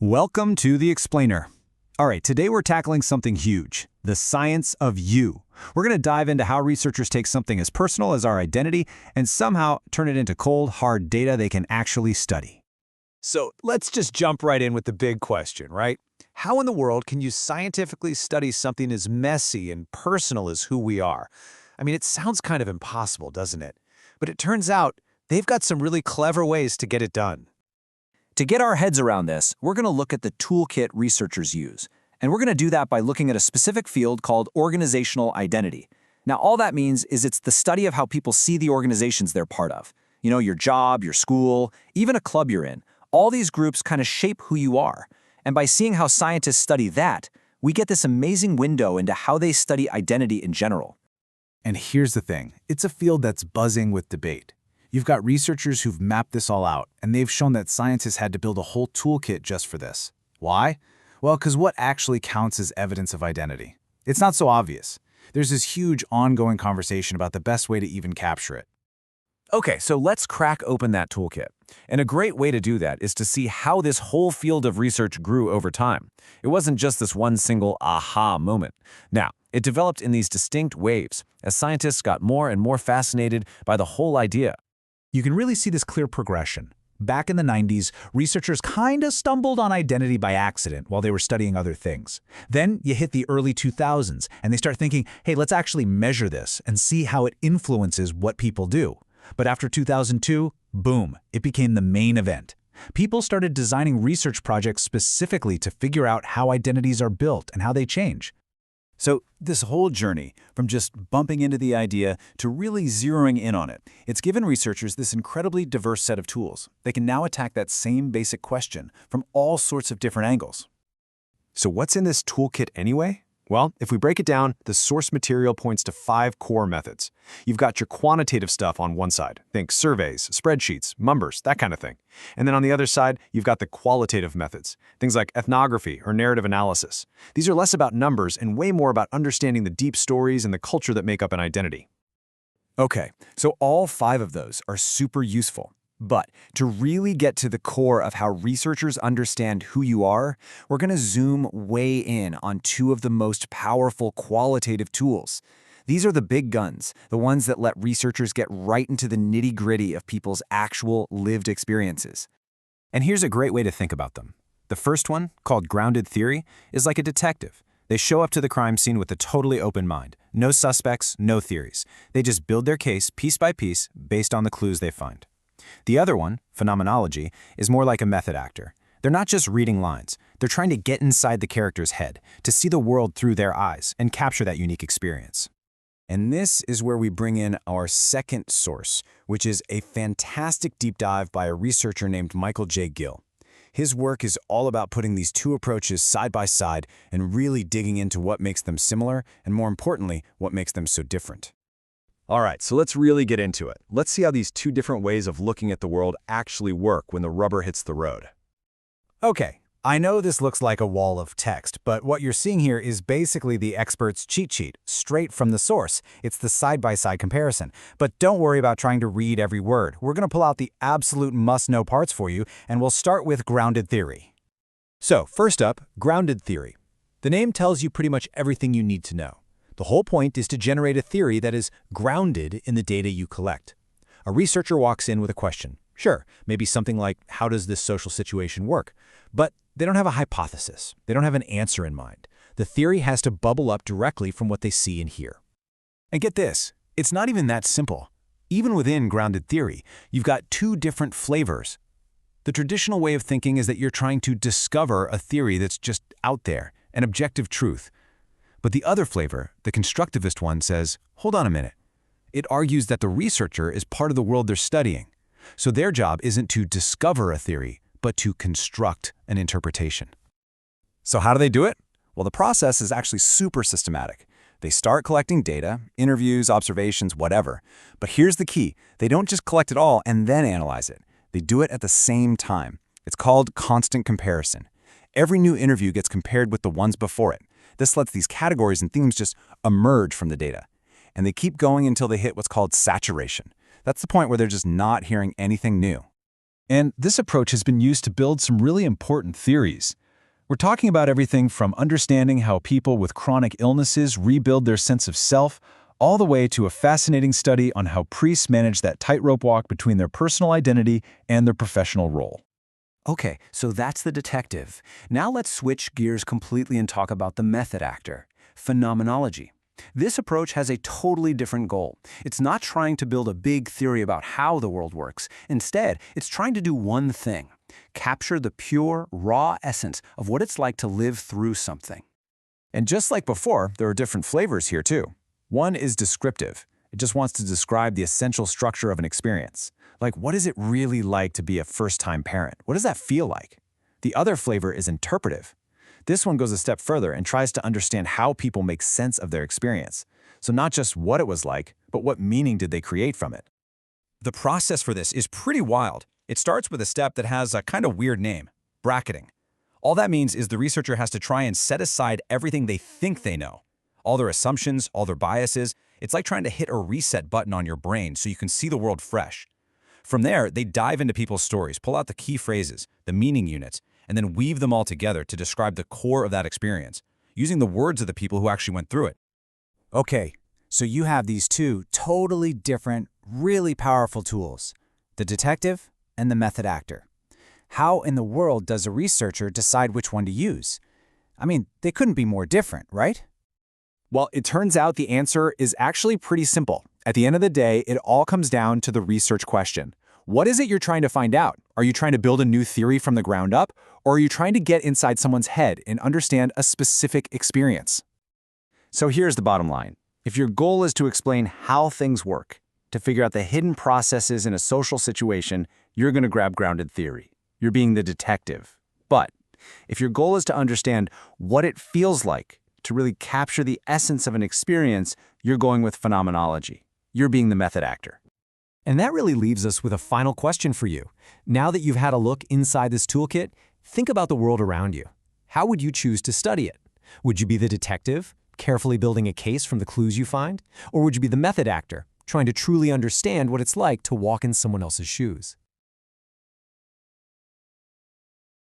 Welcome to The Explainer. All right, today we're tackling something huge, the science of you. We're going to dive into how researchers take something as personal as our identity and somehow turn it into cold, hard data they can actually study. So let's just jump right in with the big question, right? How in the world can you scientifically study something as messy and personal as who we are? I mean, it sounds kind of impossible, doesn't it? But it turns out they've got some really clever ways to get it done. To get our heads around this, we're going to look at the toolkit researchers use. And we're going to do that by looking at a specific field called organizational identity. Now, all that means is it's the study of how people see the organizations they're part of. You know, your job, your school, even a club you're in. All these groups kind of shape who you are. And by seeing how scientists study that, we get this amazing window into how they study identity in general. And here's the thing, it's a field that's buzzing with debate. You've got researchers who've mapped this all out, and they've shown that scientists had to build a whole toolkit just for this. Why? Well, because what actually counts as evidence of identity? It's not so obvious. There's this huge ongoing conversation about the best way to even capture it. Okay, so let's crack open that toolkit. And a great way to do that is to see how this whole field of research grew over time. It wasn't just this one single aha moment. Now, it developed in these distinct waves as scientists got more and more fascinated by the whole idea. You can really see this clear progression. Back in the 90s, researchers kinda stumbled on identity by accident while they were studying other things. Then you hit the early 2000s, and they start thinking, hey, let's actually measure this and see how it influences what people do. But after 2002, boom, it became the main event. People started designing research projects specifically to figure out how identities are built and how they change. So this whole journey, from just bumping into the idea to really zeroing in on it, it's given researchers this incredibly diverse set of tools. They can now attack that same basic question from all sorts of different angles. So what's in this toolkit anyway? Well, if we break it down, the source material points to 5 core methods. You've got your quantitative stuff on one side. Think surveys, spreadsheets, numbers, that kind of thing. And then on the other side, you've got the qualitative methods. Things like ethnography or narrative analysis. These are less about numbers and way more about understanding the deep stories and the culture that make up an identity. Okay, so all 5 of those are super useful. But to really get to the core of how researchers understand who you are, we're going to zoom way in on 2 of the most powerful qualitative tools. These are the big guns, the ones that let researchers get right into the nitty-gritty of people's actual lived experiences. And here's a great way to think about them. The first one, called grounded theory, is like a detective. They show up to the crime scene with a totally open mind. No suspects, no theories. They just build their case piece by piece based on the clues they find. The other one, phenomenology, is more like a method actor. They're not just reading lines. They're trying to get inside the character's head, to see the world through their eyes and capture that unique experience. And this is where we bring in our second source, which is a fantastic deep dive by a researcher named Michael J. Gill. His work is all about putting these 2 approaches side by side and really digging into what makes them similar and, more importantly, what makes them so different. All right, so let's really get into it. Let's see how these 2 different ways of looking at the world actually work when the rubber hits the road. Okay, I know this looks like a wall of text, but what you're seeing here is basically the expert's cheat sheet, straight from the source. It's the side-by-side comparison. But don't worry about trying to read every word. We're going to pull out the absolute must-know parts for you, and we'll start with grounded theory. So, first up, grounded theory. The name tells you pretty much everything you need to know. The whole point is to generate a theory that is grounded in the data you collect. A researcher walks in with a question. Sure, maybe something like, how does this social situation work? But they don't have a hypothesis. They don't have an answer in mind. The theory has to bubble up directly from what they see and hear. And get this, it's not even that simple. Even within grounded theory, you've got 2 different flavors. The traditional way of thinking is that you're trying to discover a theory that's just out there, an objective truth. But the other flavor, the constructivist one, says, hold on a minute. It argues that the researcher is part of the world they're studying. So their job isn't to discover a theory, but to construct an interpretation. So how do they do it? Well, the process is actually super systematic. They start collecting data, interviews, observations, whatever. But here's the key. They don't just collect it all and then analyze it. They do it at the same time. It's called constant comparison. Every new interview gets compared with the ones before it. This lets these categories and themes just emerge from the data. And they keep going until they hit what's called saturation. That's the point where they're just not hearing anything new. And this approach has been used to build some really important theories. We're talking about everything from understanding how people with chronic illnesses rebuild their sense of self, all the way to a fascinating study on how priests manage that tightrope walk between their personal identity and their professional role. Okay, so that's the detective. Now let's switch gears completely and talk about the method actor, phenomenology. This approach has a totally different goal. It's not trying to build a big theory about how the world works. Instead, it's trying to do one thing: capture the pure, raw essence of what it's like to live through something. And just like before, there are different flavors here too. One is descriptive. It just wants to describe the essential structure of an experience. Like, what is it really like to be a first-time parent? What does that feel like? The other flavor is interpretive. This one goes a step further and tries to understand how people make sense of their experience. So not just what it was like, but what meaning did they create from it? The process for this is pretty wild. It starts with a step that has a kind of weird name: bracketing. All that means is the researcher has to try and set aside everything they think they know. All their assumptions, all their biases. It's like trying to hit a reset button on your brain so you can see the world fresh. From there, they dive into people's stories, pull out the key phrases, the meaning units, and then weave them all together to describe the core of that experience, using the words of the people who actually went through it. Okay, so you have these two totally different, really powerful tools: the detective and the method actor. How in the world does a researcher decide which one to use? I mean, they couldn't be more different, right? Well, it turns out the answer is actually pretty simple. At the end of the day, it all comes down to the research question. What is it you're trying to find out? Are you trying to build a new theory from the ground up, or are you trying to get inside someone's head and understand a specific experience? So here's the bottom line. If your goal is to explain how things work, to figure out the hidden processes in a social situation, you're going to grab grounded theory. You're being the detective. But if your goal is to understand what it feels like, to really capture the essence of an experience, you're going with phenomenology. You're being the method actor. And that really leaves us with a final question for you. Now that you've had a look inside this toolkit, think about the world around you. How would you choose to study it? Would you be the detective, carefully building a case from the clues you find? Or would you be the method actor, trying to truly understand what it's like to walk in someone else's shoes?